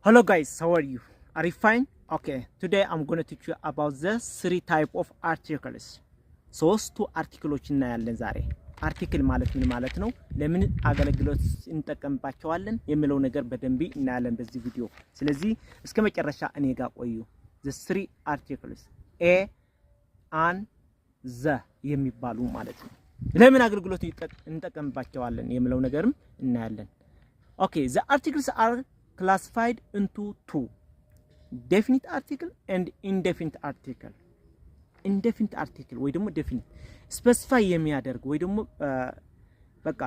Hello guys, how are you? Are you fine? Okay, today I'm going to teach you about the three type of articles. ሶስቱ አርቲክሎች እናያለን ዛሬ። አርቲክል ማለት ምን ማለት ነው? ለምን አገልግሎት እንጠቀምባቸዋለን የሚለው ነገር በደንብ እናያለን በዚህ ቪዲዮ። ስለዚህ እስከ መጨረሻ እኔ ጋር ቆዩ። The three articles a an the የሚባሉ ማለት ነው። ለምን አገልግሎት እንጠቀምባቸዋለን የሚለው ነገርም እናያለን። Okay, the articles are classified into two: definite article and indefinite article. Indefinite article ወይ ደግሞ definite specify የሚያደርግ ወይ ደግሞ በቃ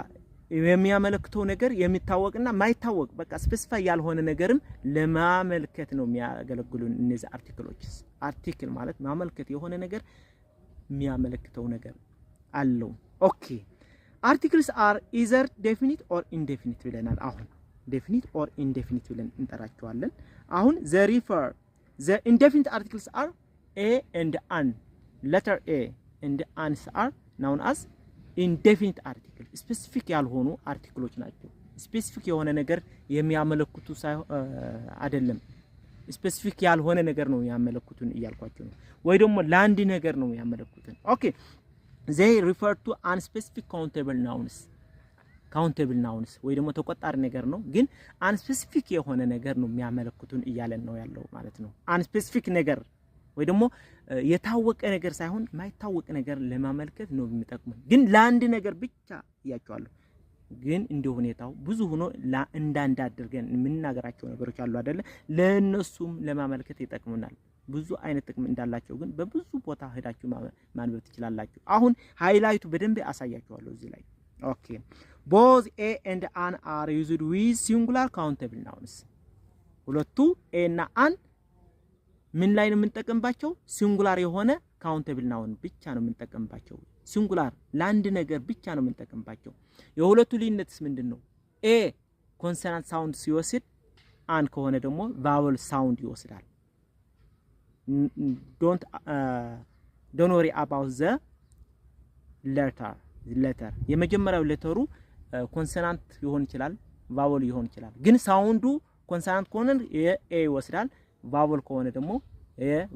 የሚያመለክተው ነገር የሚታወቅና ማይታወቅ በቃ specify ያልሆነ ነገርም ለማመልከት ነው የሚያገለግሉን እነዚህ አርቲክሎች። አርቲክል ማለት ማመልከት የሆነ ነገር የሚያመለክተው ነገር አለው። ኦኬ articles are either definite or indefinite ብለናል። አሁን definite or indefinite ብለን እንጠራቸዋለን። አሁን the indefinite articles are a and an. Letter a and ans are known as indefinite article. Specific ያልሆኑ አርቲክሎች ናቸው። ስፔሲፊክ የሆነ ነገር የሚያመለክቱ አይደለም። ስፔሲፊክ ያልሆነ ነገር ነው የሚያመለክቱን እያልኳቸው ነው። ወይ ደግሞ ለአንድ ነገር ነው የሚያመለክቱን። ኦኬ they refer to unspecific countable nouns. countable nouns ወይ ደግሞ ተቆጣሪ ነገር ነው ግን unspecific የሆነ ነገር ነው የሚያመለክቱን እያለን ነው ያለው ማለት ነው። unspecific ነገር ወይ ደግሞ የታወቀ ነገር ሳይሆን ማይታወቅ ነገር ለማመልከት ነው የሚጠቅሙን። ግን ለአንድ ነገር ብቻ ያያቸዋለሁ። ግን እንደ ሁኔታው ብዙ ሆኖ እንዳንድ አድርገን የምንናገራቸው ነገሮች አሉ አይደለ? ለነሱም ለማመልከት ይጠቅሙናል። ብዙ አይነት ጥቅም እንዳላቸው ግን በብዙ ቦታ ሄዳችሁ ማንበብ ትችላላችሁ። አሁን ሃይላይቱ በደንብ አሳያችኋለሁ እዚህ ላይ። ኦኬ both a and an are used with singular countable nouns. ሁለቱ a እና an ምን ላይ ነው የምንጠቀምባቸው? ሲንጉላር የሆነ ካውንተብል ናውን ብቻ ነው የምንጠቀምባቸው። ሲንጉላር ለአንድ ነገር ብቻ ነው የምንጠቀምባቸው። የሁለቱ ልዩነትስ ምንድነው? ኤ ኮንሶናንት ሳውንድ ሲወስድ አን ከሆነ ደግሞ ቫወል ሳውንድ ይወስዳል። don't worry about the letter የመጀመሪያው ሌተሩ ኮንሶናንት ሊሆን ይችላል፣ ቫወል ሊሆን ይችላል። ግን ሳውንዱ ኮንሶናንት ከሆነ ኤ ይወስዳል፣ ቫወል ከሆነ ደግሞ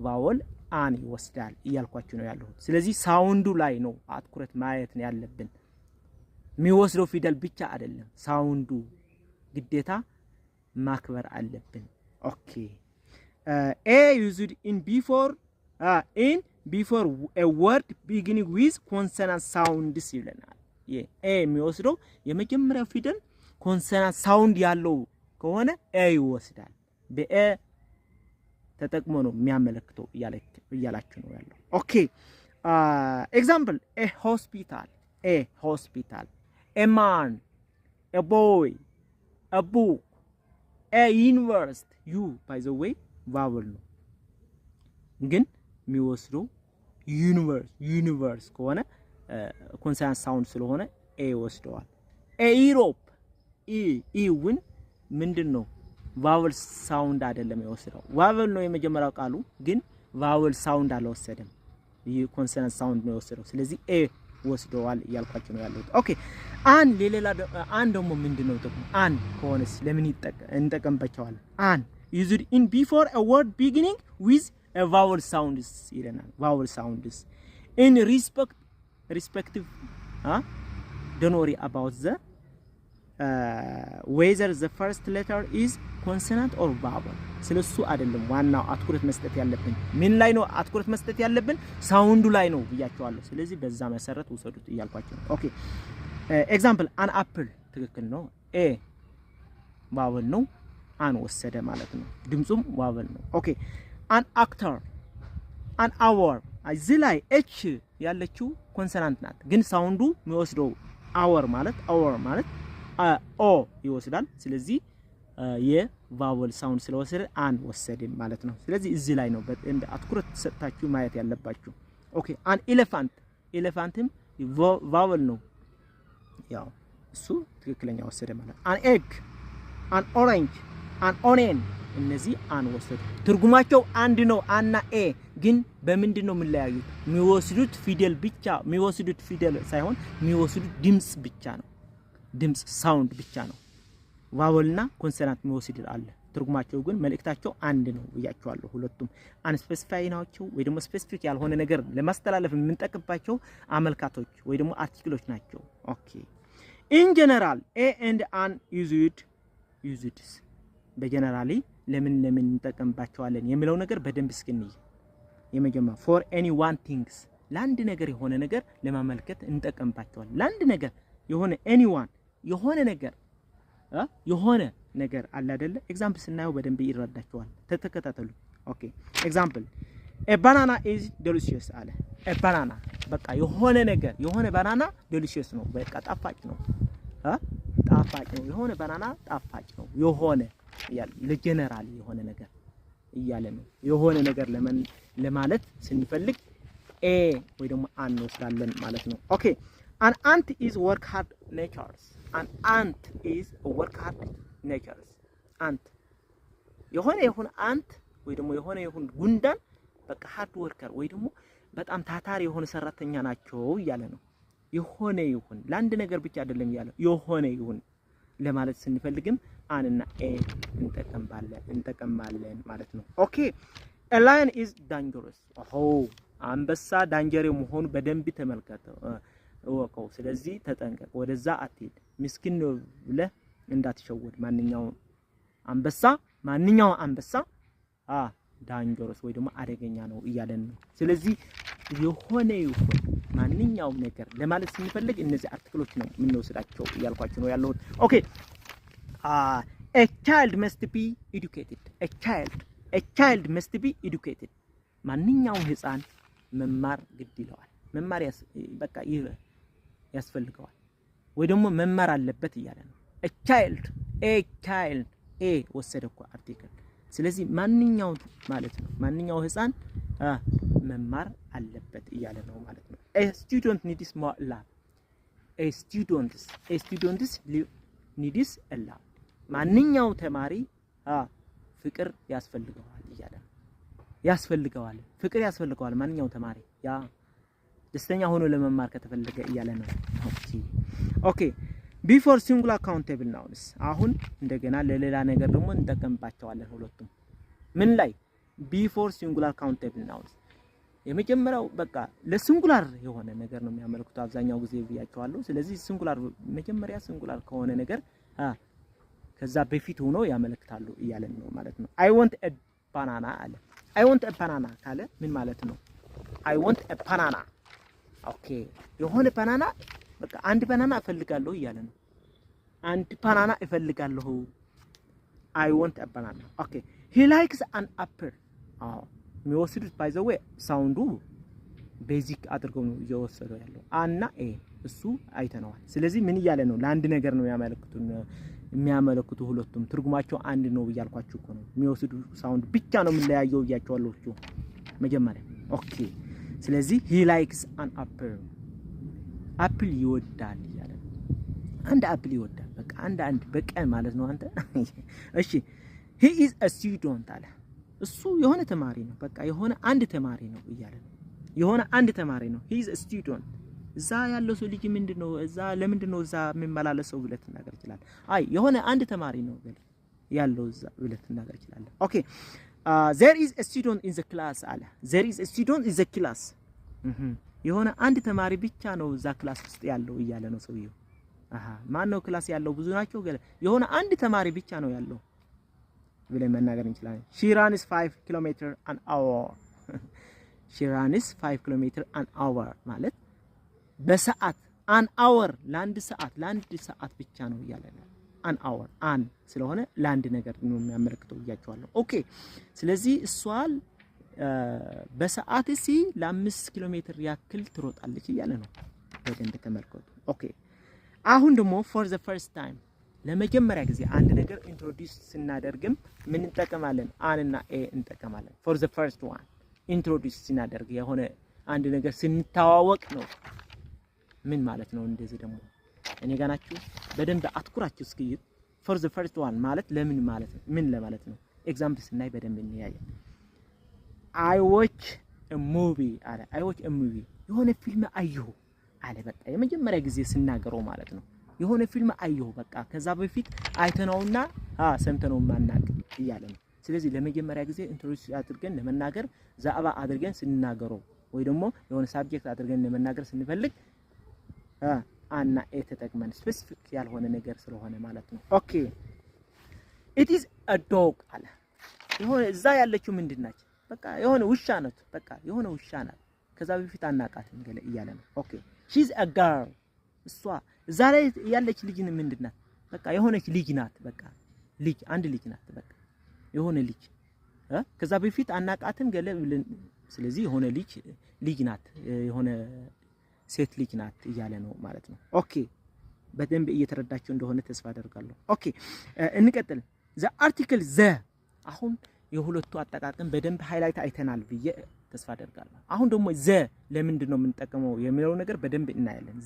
ቫወል አን ይወስዳል እያልኳችሁ ነው ያለው። ስለዚህ ሳውንዱ ላይ ነው አትኩረት ማየት ነው ያለብን። የሚወስደው ፊደል ብቻ አይደለም፣ ሳውንዱ ግዴታ ማክበር አለብን። ኦኬ a used in before a word beginning with consonant sounds ይለናል። a የሚወስደው የመጀመሪያው ፊደል ኮንሶናንት ሳውንድ ያለው ከሆነ a ይወስዳል። በa ተጠቅሞ ነው የሚያመለክተው እያላችሁ ነው ያለው። ኦኬ ኤግዛምፕል a hospital, a man, a boy, a book, a university. you by the way vowel ነው ግን የሚወስደው ዩኒቨርስ ከሆነ ኮንሶናንት ሳውንድ ስለሆነ a ይወስደዋል። a Europe ውን ምንድነው? ቫወል ሳውንድ አይደለም የወሰደው። ቫወል ነው የመጀመሪያው ቃሉ ግን ቫወል ሳውንድ አልወሰደም። ይሄ ኮንሶናንት ሳውንድ ነው የወሰደው። ስለዚህ ኤ ወስደዋል እያልኳችሁ ነው ያለው። ኦኬ አን ደግሞ ምንድነው ጥቅሙ? አን ከሆነስ ለምን እንጠቀምባቸዋለን? አን used in before a word beginning with a vowel sounds ይለናል። vowel sounds in respective don't worry about the whether the first letter is consonant or vowel. ስለሱ አይደለም ዋናው አትኩረት መስጠት ያለብን። ምን ላይ ነው አትኩረት መስጠት ያለብን? ሳውንዱ ላይ ነው ብያቸዋለሁ። ስለዚህ በዛ መሰረት ወሰዱት እያልኳችሁ ነው። ኦኬ ኤግዛምፕል an apple ትክክል ነው። a vowel ነው፣ an ወሰደ ማለት ነው። ድምጹም vowel ነው። ኦኬ an actor, an hour እዚህ ላይ h ያለችው ኮንሶናንት ናት ግን ሳውንዱ የሚወስደው hour ማለት ኦ ይወስዳል። ስለዚህ የቫወል ሳውንድ ስለወሰደ አን ወሰደን ማለት ነው። ስለዚህ እዚህ ላይ ነው በእንደ አትኩረት ሰጣችሁ ማየት ያለባችሁ። ኦኬ አን ኤሌፋንትም ቫወል ነው፣ ያው እሱ ትክክለኛ ወሰደ ማለት። አን ኤግ፣ አን ኦሬንጅ፣ አን ኦኔን እነዚህ አን ወሰዱ። ትርጉማቸው አንድ ነው አና ኤ ግን በምንድን ነው የምንለያዩት? የሚወስዱት ፊደል ሳይሆን የሚወስዱት ድምጽ ብቻ ነው። ድምጽ ሳውንድ ብቻ ነው። ቫወልና ኮንሶናንት የሚወስድ አለ። ትርጉማቸው ግን መልእክታቸው አንድ ነው ብያቸዋለሁ። ሁለቱም አንስፔሲፋይ ናቸው ወይ ደግሞ ስፔሲፊክ ያልሆነ ነገር ለማስተላለፍ የምንጠቅባቸው አመልካቶች ወይ ደግሞ አርቲክሎች ናቸው። ኦኬ ኢን ጀነራል ኤ ኤንድ አን ዩዝድስ በጀነራሊ ለምን እንጠቀምባቸዋለን የሚለው ነገር በደንብ እስኪንይ የመጀመሪያ ፎር ኤኒ ዋን ቲንግስ ለአንድ ነገር የሆነ ነገር ለማመልከት እንጠቀምባቸዋለን። ለአንድ ነገር የሆነ ኤኒዋን የሆነ ነገር አለ አይደለ? ኤግዛምፕል ስናየው በደንብ ይረዳቸዋል። ተከታተሉ። ኦኬ ኤግዛምፕል ኤ ባናና ኢዝ ዴሊሺየስ አለ። ኤ ባናና በቃ የሆነ ነገር የሆነ ባናና ዴሊሺየስ ነው፣ በቃ ጣፋጭ ነው። ጣፋጭ ነው የሆነ ባናና ጣፋጭ ነው የሆነ ያለ ለጀነራል የሆነ ነገር እያለ ነው። የሆነ ነገር ለማለት ስንፈልግ ኤ ወይ ደግሞ አን ወስዳለን ማለት ነው። ኦኬ an ant is work hard natures an ant is a work hard natures ant የሆነ አንት ወይ ደግሞ የሆነ ጉንዳን በቃ ሃርድ ወርከር ወይ ደግሞ በጣም ታታሪ የሆነ ሰራተኛ ናቸው እያለ ነው። የሆነ ይሁን ለአንድ ነገር ብቻ አይደለም ያለው የሆነ ይሁን ለማለት ስንፈልግም አንና ኤ እንጠቀማለን ማለት ነው። ኦኬ a lion is dangerous አንበሳ ዳንጀር መሆኑ በደንብ ተመልከተው ወቀው። ስለዚህ ተጠንቀቅ፣ ወደዛ አትሄድ፣ ምስኪን ነው ብለህ እንዳትሸወድ። ማንኛው አንበሳ ዳንጀረስ ወይ ደግሞ አደገኛ ነው እያለን ነው። ስለዚህ የሆነ ይሁን ማንኛው ነገር ለማለት ስንፈልግ እነዚህ አርቲክሎች ነው የምንወስዳቸው እያልኳችሁ ነው ያለው። ኦኬ a child must be educated a child must be educated ማንኛው ህፃን መማር ግድ ይለዋል። መማር በቃ ያስፈልገዋል ወይ ደግሞ መማር አለበት እያለ ነው። a child ወሰደኩ አርቲክል። ስለዚህ ማንኛው ማለት ነው ማንኛው ህፃን መማር አለበት እያለ ነው ማለት ነው። a student needs more love a student needs a love ማንኛው ተማሪ ፍቅር ያስፈልገዋል እያለ ነው። ፍቅር ያስፈልገዋል ማንኛው ተማሪ ያ ደስተኛ ሆኖ ለመማር ከተፈለገ እያለ ነው። ኦኬ ቢፎር ሲንጉላር ካውንቴብል ናውንስ አሁን እንደገና ለሌላ ነገር ደግሞ እንጠቀምባቸዋለን ሁለቱም። ምን ላይ ቢፎር ሲንጉላር ካውንቴብል ናውንስ የመጀመሪያው በቃ ለሲንጉላር የሆነ ነገር ነው የሚያመለክቱ አብዛኛው ጊዜ ብያቸዋለሁ። ስለዚህ ሲንጉላር መጀመሪያ ሲንጉላር ከሆነ ነገር ከዛ በፊት ሆኖ ያመለክታሉ እያለን ነው ማለት ነው። አይ ዋንት አ ባናና አለ። አይ ዋንት አ ባናና ካለ ምን ማለት ነው? አይ ዋንት አ ባናና ኦኬ የሆነ ባናና በቃ አንድ ባናና እፈልጋለሁ እያለ ነው። አንድ ባናና እፈልጋለሁ። አይ ዋንት አ ባናና ኦኬ ሂ ላይክስ አን አፕል የሚወስዱት ባይ ዘ ዌይ ሳውንዱ ቤዚክ አድርገው ነው እየወሰደው ያለው አና ኤ እሱ አይተነዋል። ስለዚህ ምን እያለ ነው? ለአንድ ነገር ነው የሚያመለክቱ ሁለቱም ትርጉማቸው አንድ ነው ብያልኳችሁ እኮ ነው። የሚወስዱ ሳውንድ ብቻ ነው የምንለያየው እያቸዋለሁ መጀመሪያ። ኦኬ ስለዚህ he likes an apple ይወዳል እያለ ነው። አንድ አፕል ይወዳል በቃ አንድ በቀን ማለት ነው አንተ። እሺ he is a student አለ። እሱ የሆነ ተማሪ ነው በቃ የሆነ አንድ ተማሪ ነው እያለ ነው። የሆነ አንድ ተማሪ ነው he is a student። እዛ ያለው ሰው ልጅ ምንድነው እዛ ለምንድነው እዛ የሚመላለሰው ብለህ ትናገር ይችላል። አይ የሆነ አንድ ተማሪ ነው ያለው እዛ ብለህ ትናገር ይችላል። ኦኬ there is a student in the class አለ። there is a student in the class የሆነ አንድ ተማሪ ብቻ ነው እዛ ክላስ ውስጥ ያለው እያለ ነው ሰውየው። ማን ነው ክላስ ያለው? ብዙ ናቸው የሆነ አንድ ተማሪ ብቻ ነው ያለው ብለን መናገር እንችላለን። she runs 5 km an hour she runs 5 km an hour ማለት በሰዓት an hour ለአንድ ሰዓት ብቻ ነው እያለ ነው። an hour an ስለሆነ ለአንድ ነገር ነው የሚያመለክተው እያቸዋለሁ። ኦኬ ስለዚህ እሷ በሰዓት ለ5 ኪሎ ሜትር ያክል ትሮጣለች እያለ ነው። በደንብ ተመልከቱ። ኦኬ አሁን ደግሞ for the first time ለመጀመሪያ ጊዜ አንድ ነገር ኢንትሮዲዩስ ስናደርግም ምን እንጠቀማለን? an እና a እንጠቀማለን። for the first one ኢንትሮዲዩስ ስናደርግ የሆነ አንድ ነገር ስንተዋወቅ ነው። ምን ማለት ነው? እንደዚህ ደግሞ እኔ ጋር ናችሁ በደንብ አትኩራችሁ እስኪ for the first one ማለት ለምን ማለት ነው? ምን ለማለት ነው? ኤግዛምፕል ስናይ በደንብ እንያያለን። I watch a movie አለ። I watch a movie የሆነ ፊልም አየሁ አለ። በቃ የመጀመሪያ ጊዜ ስናገረው ማለት ነው። የሆነ ፊልም አየሁ በቃ ከዛ በፊት አይተነውና ሰምተነው ማናቅ ይያለ ነው ስለዚህ ለመጀመሪያ ጊዜ ኢንትሮዲዩስ አድርገን ለመናገር ዛባ አድርገን ስንናገረው ወይ ደግሞ የሆነ ሳብጀክት አድርገን ለመናገር ስንፈልግ አና ኤ ተጠቅመን ስፔሲፊክ ያልሆነ ነገር ስለሆነ ማለት ነው ኦኬ it is a dog አለ የሆነ እዛ ያለችው ምንድናች በቃ የሆነ ውሻ ናት በቃ የሆነ ውሻ ናት ከዛ በፊት አናቃትም ገለ ይያለ ነው ኦኬ she is a girl እሷ እዛ ላይ ያለች ልጅ ምንድናት በቃ የሆነች ልጅ ናት በቃ ልጅ አንድ ልጅ ናት በቃ የሆነ ልጅ ከዛ በፊት አናቃትም ገለ ስለዚህ የሆነ ልጅ ናት የሆነ ሴት ልጅ ናት ይያለ ነው ማለት ነው ኦኬ በደንብ እየተረዳችሁ እንደሆነ ተስፋ አደርጋለሁ ኦኬ እንቀጥል the article the አሁን የሁለቱ አጠቃቀም በደንብ ሃይላይት አይተናል ብዬ ተስፋ አደርጋለሁ አሁን ደግሞ the ለምንድን ነው የምንጠቀመው የሚለው ነገር በደንብ እናያለን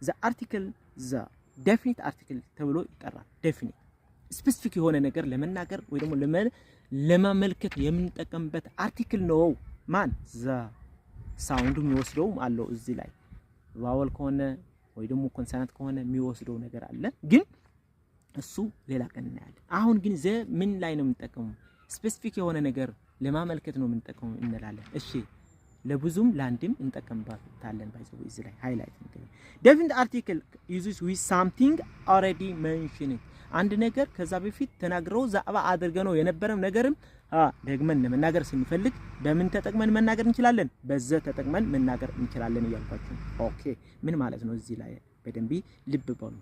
the article the definite article ተብሎ ይጠራል definite ስፔሲፊክ የሆነ ነገር ለመናገር ወይ ደግሞ ለማመልከት የምንጠቀምበት አርቲክል ነው ማን the ሳውንዱ የሚወስደው አለው እዚህ ላይ ቫወል ከሆነ ወይ ደግሞ ኮንሶናንት ከሆነ የሚወስደው ነገር አለ ግን እሱ ሌላ ቀን እናያለን አሁን ግን ዘ ምን ላይ ነው የምንጠቀመው ስፔሲፊክ የሆነ ነገር ለማመልከት ነው የምንጠቀመው እንላለን እሺ ለብዙም ላንድም እንጠቀምባታለን ባይዘው እዚህ ላይ ሃይላይት እንግዲህ definite article uses with something already mentioned አንድ ነገር ከዛ በፊት ተናግረው ዛባ አድርገነው የነበረው ነገርም ደግመን ለመናገር ስንፈልግ በምን ተጠቅመን መናገር እንችላለን በዘ ተጠቅመን መናገር እንችላለን እያልኳችሁ ኦኬ ምን ማለት ነው እዚህ ላይ በደንብ ልብ በሉ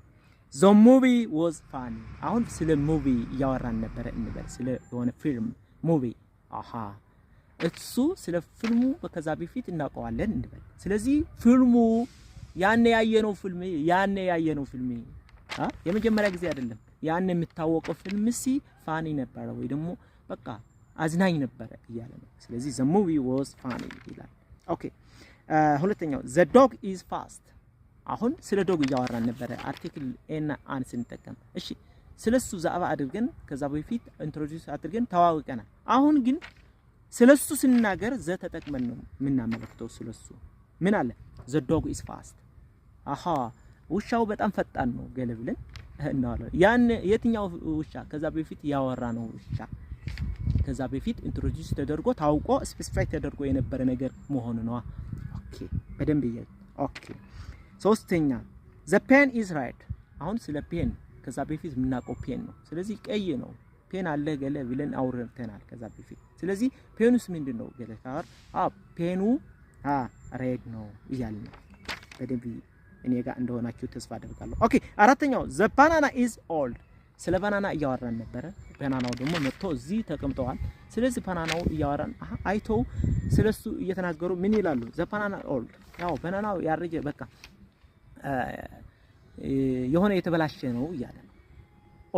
the movie was funny አሁን ስለ ሙቪ ያወራን ነበር እንበል ስለ የሆነ ፊልም ሙቪ እሱ ስለ ፊልሙ ከዛ በፊት እናውቀዋለን እንበል ስለዚህ ፊልሙ ያኔ ያየነው ፊልም የመጀመሪያ ጊዜ አይደለም ያኔ የምታወቀው ፊልም ፋኒ ነበር ወይ ደግሞ በቃ አዝናኝ ነበር ይያለ ነው ስለዚህ the movie was funny ይላል ኦኬ ሁለተኛው the dog is fast አሁን ስለ ዶግ ያወራን ነበር አርቲክል ኤና አን ስንጠቀም እሺ ስለሱ ዛባ አድርገን ከዛ በፊት ኢንትሮዲዩስ አድርገን ተዋውቀናል አሁን ግን ስለሱ ስንናገር ዘ ተጠቅመን ነው ምናመለክተው ስለሱ ምን አለ the dog is fast ውሻው በጣም ፈጣን ነው ገለብለን እናዋለን ያን የትኛው ውሻ ከዛ በፊት ያወራ ነው ውሻ ከዛ በፊት ኢንትሮዲዩስ ተደርጎ ታውቆ ስፔሲፋይ ተደርጎ የነበረ ነገር መሆኑ ነው ኦኬ በደንብ ኦኬ ሶስተኛ the pen is red አሁን ስለ ፔን ከዛ በፊት ምናቆ ፔን ነው ስለዚህ ቀይ ነው ፔን አለ ገለ ብለን አውርተናል ከዛ በፊት ስለዚህ ፔኑስ ምንድነው ገለታር ፔኑ ሬድ ነው ይያል ነው በደንብ እኔ ጋር እንደሆናችሁ ተስፋ አደርጋለሁ ኦኬ አራተኛው the banana is old ስለ ባናና እያወራን ነበር ባናናው ደግሞ መጥቶ እዚህ ተቀምጠዋል ስለዚህ ባናናው እያወራን አይተው ስለሱ እየተናገሩ ምን ይላሉ the banana old ያው ባናናው ያረጀ በቃ የሆነ የተበላሸ ነው ይያለ ነው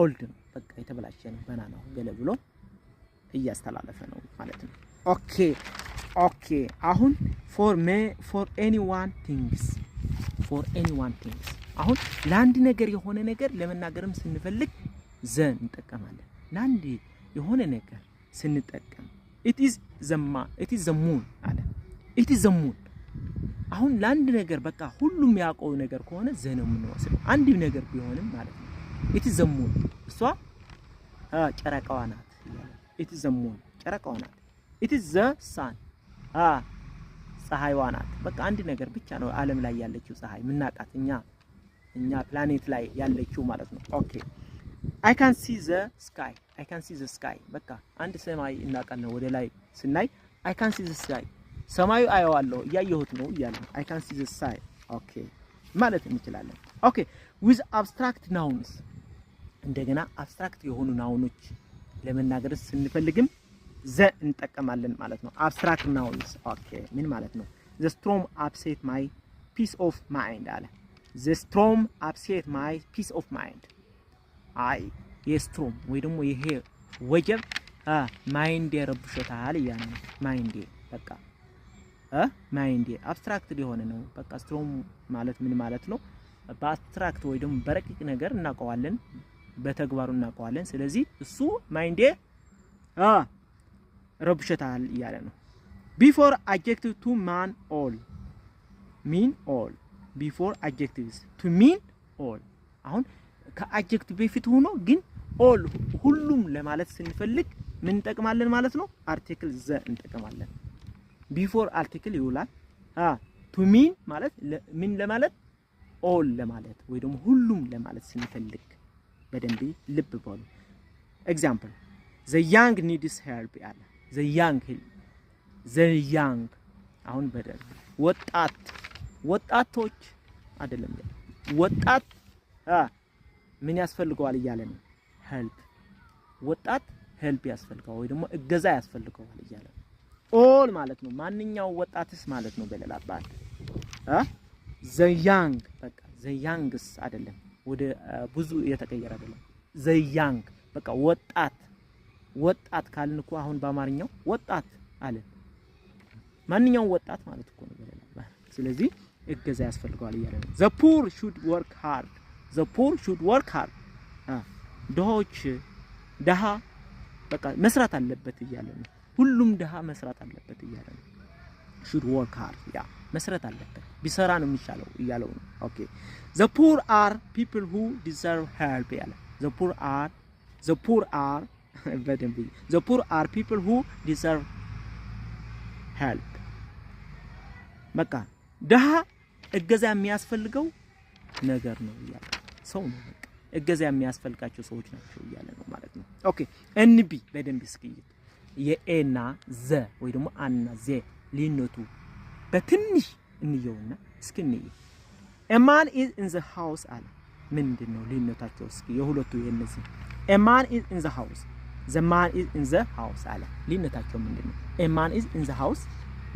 old ነው በቃ የተበላሸ ነው ባናናው ገለ ብሎ እያስተላለፈ ነው ማለት ነው ኦኬ አሁን for anyone things አሁን ለአንድ ነገር የሆነ ነገር ለመናገርም ስንፈልግ ዘን እንጠቀማለን ለአንድ የሆነ ነገር ስንጠቀም it is the moon አለ it is the moon አሁን ለአንድ ነገር በቃ ሁሉም ያውቀው ነገር ከሆነ ዘን የምንወስደው አንድ ነገር ቢሆንም ማለት ነው it is the moon እሷ ጨረቃዋ ናት it is the moon ጨረቃዋ ናት it is the sun ፀሐይዋ ናት በቃ አንድ ነገር ብቻ ነው ዓለም ላይ ያለችው ፀሐይ ምናቃት እኛ ፕላኔት ላይ ያለችው ማለት ነው ኦኬ I can see the sky በቃ አንድ ሰማይ እናቃለን ወደ ላይ ስናይ I can see the sky ሰማዩ አየዋለሁ ያየሁት ነው ይያለ I can see the sky ኦኬ ማለት እንችላለን ኦኬ with abstract nouns እንደገና abstract የሆኑ ናውኖች ለመናገር ስንፈልግም ዘ እንጠቀማለን ማለት ነው abstract nouns ኦኬ ምን ማለት ነው the storm upset my peace of mind አለ the storm upset my peace of mind የስቶርም ወይ ደግሞ ይሄ ወጀብ ማይንድ ያረብሾታል ያን ማይንድ በቃ ማይንድ abstract ሊሆን ነው በቃ storm ማለት ምን ማለት ነው በabstract ወይ ደግሞ በረቂቅ ነገር እናቀዋለን በተግባሩ እናቀዋለን ስለዚህ እሱ ማይንድ ረብሾታል ያለ ነው before adjective to mean all before adjectives to mean all አሁን ከadjective በፊት ሆኖ ግን all ሁሉም ለማለት ስንፈልግ ምን እንጠቀማለን ማለት ነው አርቲክል ዘ እንጠቀማለን before article ይውላል to mean ማለት ምን ለማለት all ለማለት ወይ ደግሞ ሁሉም ለማለት ስንፈልግ በደንብ ልብ በሉ example the young needs help ያለ the young አሁን በደል ወጣቶች አይደለም ወጣት ምን ያስፈልገዋል እያለ ነው help ወጣት help ያስፈልገዋል ወይ ደግሞ እገዛ ያስፈልገዋል እያለ ነው all ማለት ነው ማንኛው ወጣትስ ማለት ነው በሌላ አባል the young በቃ the youngs አይደለም ወደ ብዙ የተቀየረ አይደለም the young በቃ ወጣት ካልን እኮ አሁን በአማርኛው ወጣት አለ ማንኛው ወጣት ማለት እኮ ነው በሌላ አባል ስለዚህ እገዛ ያስፈልገዋል እያለ ነው the poor should work hard ደሃ በቃ መስራት አለበት እያለ ነው ሁሉም ደሃ መስራት አለበት እያለ ነው should work hard ያ መስራት አለበት ቢሰራ ነው የሚሻለው እያለው ነው ኦኬ the poor are people who deserve help ያለ the poor are በደንብ the poor are people who deserve help በቃ ደሃ እገዛ የሚያስፈልገው ነገር ነው እያለ ሰው ነው በቃ እገዛ የሚያስፈልጋቸው ሰዎች ናቸው እያለ ነው ማለት ነው ኦኬ ኤንቢ በደንብ እስኪይት የኤና ዘ ወይ ደግሞ አና ዘ ሊኖቱ በትንሽ እንየውና እስኪንይ a man is in the house አለ ምንድነው ሊኖታቸው እስኪ የሁለቱ የነዚህ a man is in the house the man is in the house አለ ሊኖታቸው ምንድነው a man is in the house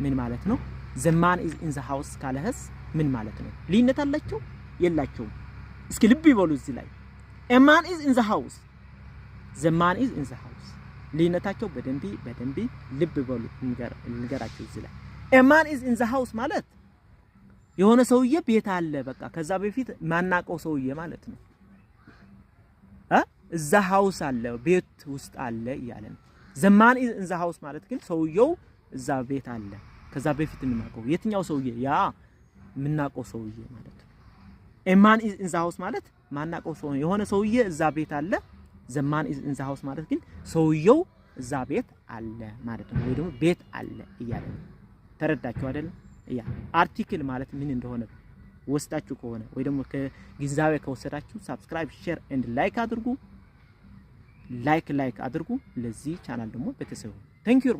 ምን ማለት ነው the man is in the house ካለህስ ምን ማለት ነው ሊነት አላቸው የላቸውም እስኪ ልብ ይበሉ እዚህ ላይ a man is in the house the man is in the house ሊነታቸው በደንብ ልብ ይበሉ ንገራቸው እዚህ ላይ a man is in the house ማለት የሆነ ሰውዬ ቤት አለ በቃ ከዛ በፊት ማናቀው ሰውዬ ማለት ነው እዛ ሃውስ አለ ቤት ውስጥ አለ እያለ ነው the man is in the house ማለት ግን ሰውዬው እዛ ቤት አለ ከዛ በፊት ምናቀው የትኛው ሰውዬ ያ ምናቀው ሰውዬ ማለት ነው a man is in the house ማለት ማናቀው ሰው የሆነ ሰውዬ እዛ ቤት አለ the man is in the house ማለት ግን ሰውዬው እዛ ቤት አለ ማለት ነው ወይ ደግሞ ቤት አለ እያለ ነው ተረዳችሁ አይደል ያ አርቲክል ማለት ምን እንደሆነ ወስዳችሁ ከሆነ ወይ ደግሞ ከግንዛቤ ከወሰዳችሁ ሰብስክራይብ ሼር ኤንድ ላይክ አድርጉ ለዚህ ቻናል ደግሞ ቤተሰቡ thank you